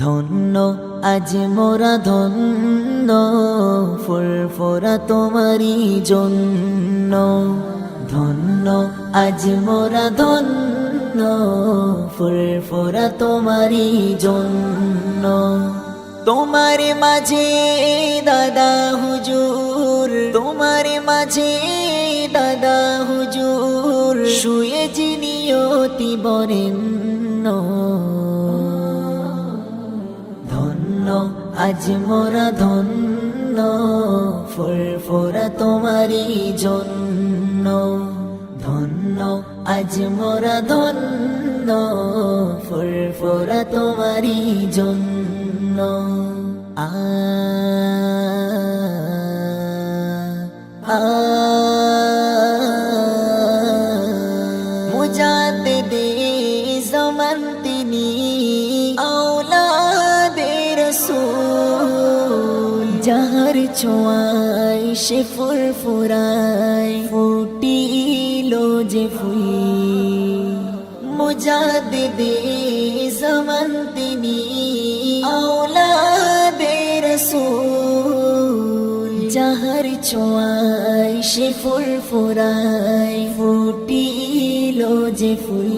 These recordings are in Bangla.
ধন্য আজ মোরা ধন্য, ফুরফুরা তোমারি জন্য। ধন্য আজ মোরা ধন্য, ফুরফুরা তোমারি জন্য। তোমার মাঝে দাদা হুজুর, তোমার মাঝে দাদা হুজুর, শুয়ে যিনি অতি বরেণ্য। ধন্য আজ মোরা ধন্য, ফুরফুরা তোমারি জন্য। ধন্য আজ মোরা ধন্য, ফুরফুরা তোমারি জন্য। আ আ মুজাদ্দিদে জামান তিনি, আওলাদে রাসূল। যাহার ছোঁয়ায় সে ফুরফুরায়, ফুটিল যে ফুল। মুজাদ্দিদে জামান তিনি, আওলাদে রাসূল। যাহার ছোঁয়ায় সে ফুরফুরায়, ফুটিল যে ফুল।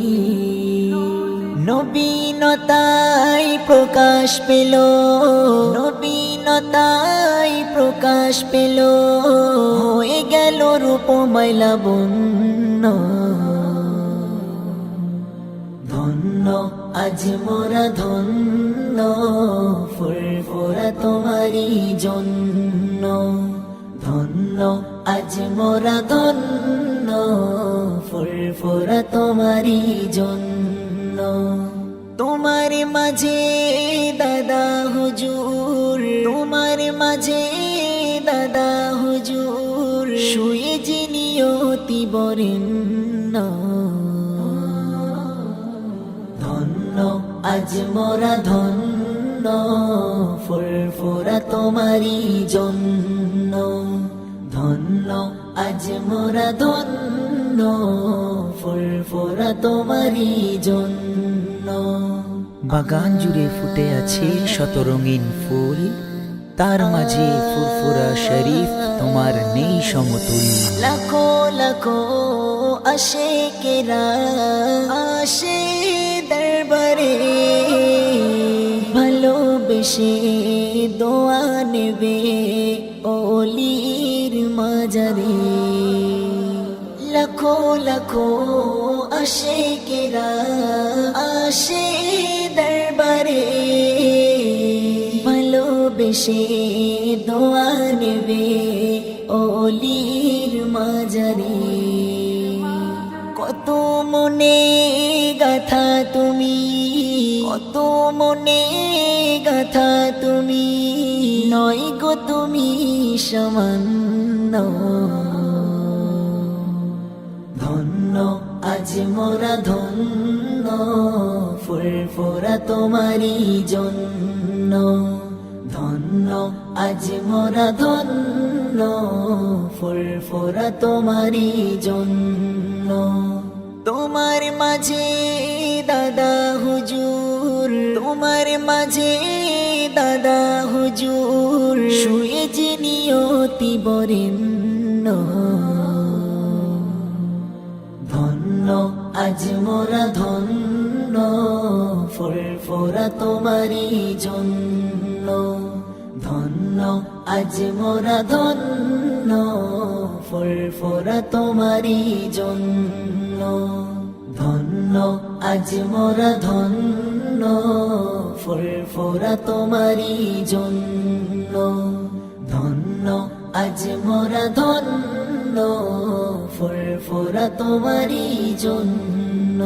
নবীনতায় প্রকাশ পেল, নবীনতায় প্রকাশ পেল, হয়ে গেল রূপময় লাবণ্য। ধন্য আজ মোরা ধন্য, ফুরফুরা তোমারি জন্য। ধন্য আজ মোরা ধন্য, ফুরফুরা তোমারি জন্য। তোমার মাঝে দাদা হুজুর, তোমার মাঝে দাদা হুজুর, শুয়ে যিনি অতি বরেণ্য। ধন্য আজ মোরা ধন্য, ফুরফুরা তোমারি জন্য। ধন্য আজ মোরা ধন্য, ফুরফুরা তোমারি জন্য। বাগান জুড়ে ফুটে আছে শত রঙিন ফুল, তার মাঝে ফুরফুরা শরীফ তোমার নেই সমতুল। লাখো লাখো আশিকেরা আসে দরবারে, ভালোবেসে দোয়া নেবে ওলির মাজারে। লাখো লাখো আশিকেরা আসে দরবারে, ভালোবেসে দোয়া নেবে ওলির মাজারে। কত মনে গাথা তুমি, কত মনে গাথা তুমি, নয় গো তুমি সামান্য। ধন্য আজ মোরা ধন্য, ফুরফুরা তোমারি জন্য। ধন্য আজ মোরা ধন্য, ফুরফুরা তোমারি জন্য। তোমার মাঝে দাদা হুজুর, তোমার মাঝে দাদা হুজুর, শুয়ে যিনি অতি বরেণ্য। ধন্য আজ মোরা ধন্য, ফুরফুরা তোমারি জন্য। ধন্য আজ মোরা ধন্য, ফুরফুরা তোমারি জন্য। ধন্য আজ মোরা ধন্য, ফুরফুরা তোমারি জন্য। ধন্য আজ মোরা ধন্য, ফুরফুরা তোমারি জন্য।